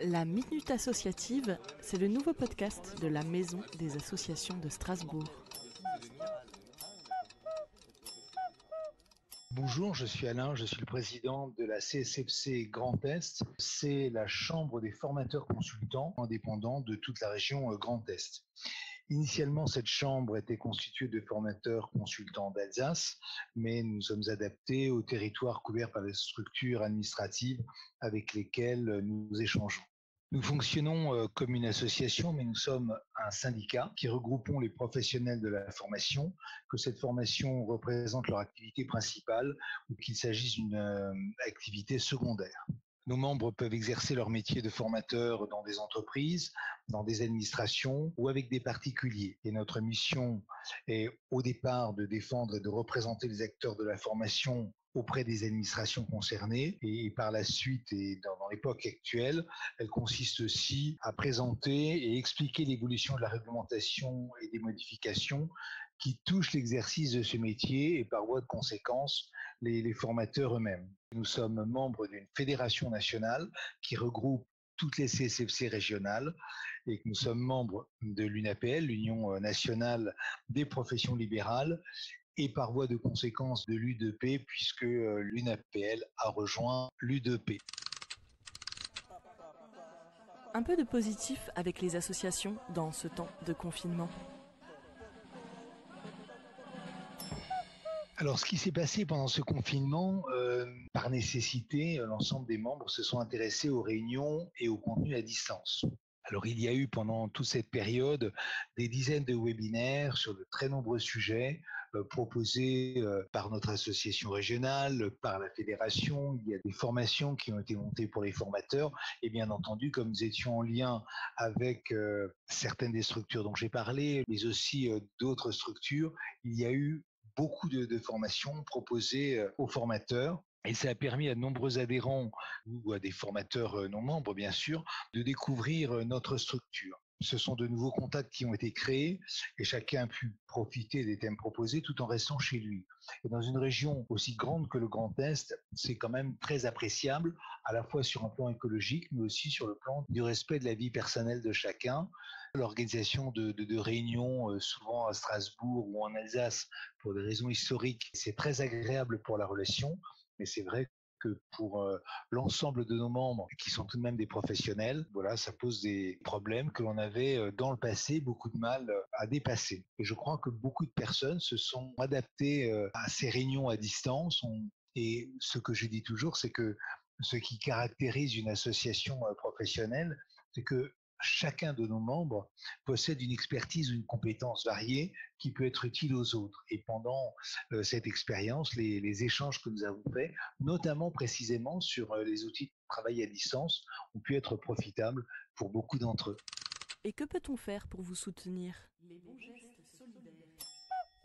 La Minute Associative, c'est le nouveau podcast de la Maison des Associations de Strasbourg. Bonjour, je suis Alain, je suis le président de la CSFC Grand Est. C'est la chambre des formateurs consultants indépendants de toute la région Grand Est. Initialement, cette chambre était constituée de formateurs consultants d'Alsace, mais nous sommes adaptés aux territoires couverts par les structures administratives avec lesquelles nous échangeons. Nous fonctionnons comme une association, mais nous sommes un syndicat qui regroupons les professionnels de la formation, que cette formation représente leur activité principale ou qu'il s'agisse d'une activité secondaire. Nos membres peuvent exercer leur métier de formateur dans des entreprises, dans des administrations ou avec des particuliers. Et notre mission est au départ de défendre et de représenter les acteurs de la formation auprès des administrations concernées et par la suite et dans l'époque actuelle, elle consiste aussi à présenter et expliquer l'évolution de la réglementation et des modifications qui touchent l'exercice de ce métier et par voie de conséquence les formateurs eux-mêmes. Nous sommes membres d'une fédération nationale qui regroupe toutes les CSFC régionales et que nous sommes membres de l'UNAPL, l'Union nationale des professions libérales, et par voie de conséquence de l'U2P, puisque l'UNAPL a rejoint l'U2P. Un peu de positif avec les associations dans ce temps de confinement. Alors, ce qui s'est passé pendant ce confinement, par nécessité, l'ensemble des membres se sont intéressés aux réunions et au contenu à distance. Alors, il y a eu pendant toute cette période des dizaines de webinaires sur de très nombreux sujets proposés par notre association régionale, par la fédération. Il y a des formations qui ont été montées pour les formateurs. Et bien entendu, comme nous étions en lien avec certaines des structures dont j'ai parlé, mais aussi d'autres structures, il y a eu beaucoup de formations proposées aux formateurs. Et ça a permis à de nombreux adhérents ou à des formateurs non membres, bien sûr, de découvrir notre structure. Ce sont de nouveaux contacts qui ont été créés et chacun a pu profiter des thèmes proposés tout en restant chez lui. Et dans une région aussi grande que le Grand Est, c'est quand même très appréciable, à la fois sur un plan écologique, mais aussi sur le plan du respect de la vie personnelle de chacun. L'organisation de réunions, souvent à Strasbourg ou en Alsace, pour des raisons historiques, c'est très agréable pour la relation, mais c'est vrai que pour l'ensemble de nos membres, qui sont tout de même des professionnels, voilà, ça pose des problèmes que l'on avait dans le passé beaucoup de mal à dépasser. Et je crois que beaucoup de personnes se sont adaptées à ces réunions à distance. Et ce que je dis toujours, c'est que ce qui caractérise une association professionnelle, c'est que chacun de nos membres possède une expertise ou une compétence variée qui peut être utile aux autres. Et pendant cette expérience, les échanges que nous avons faits, notamment précisément sur les outils de travail à distance, ont pu être profitables pour beaucoup d'entre eux. Et que peut-on faire pour vous soutenir? Les bons gestes solidaires.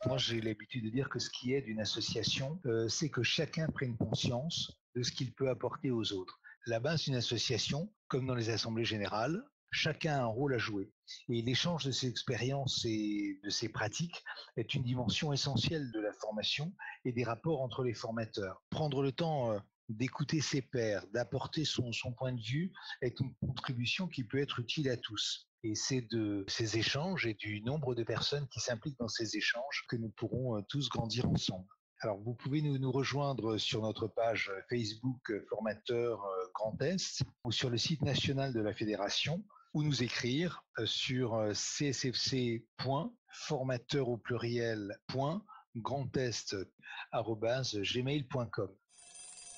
Moi, j'ai l'habitude de dire que ce qui aide une association, c'est que chacun prenne conscience de ce qu'il peut apporter aux autres. La base d'une association, comme dans les assemblées générales, chacun a un rôle à jouer. Et l'échange de ses expériences et de ses pratiques est une dimension essentielle de la formation et des rapports entre les formateurs. Prendre le temps d'écouter ses pairs, d'apporter son point de vue est une contribution qui peut être utile à tous. Et c'est de ces échanges et du nombre de personnes qui s'impliquent dans ces échanges que nous pourrons tous grandir ensemble. Alors, vous pouvez nous rejoindre sur notre page Facebook Formateur Grand Est ou sur le site national de la Fédération ou nous écrire sur csfc.formateur au pluriel.grandest@gmail.com.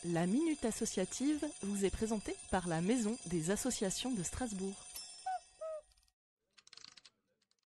La Minute Associative vous est présentée par la Maison des Associations de Strasbourg.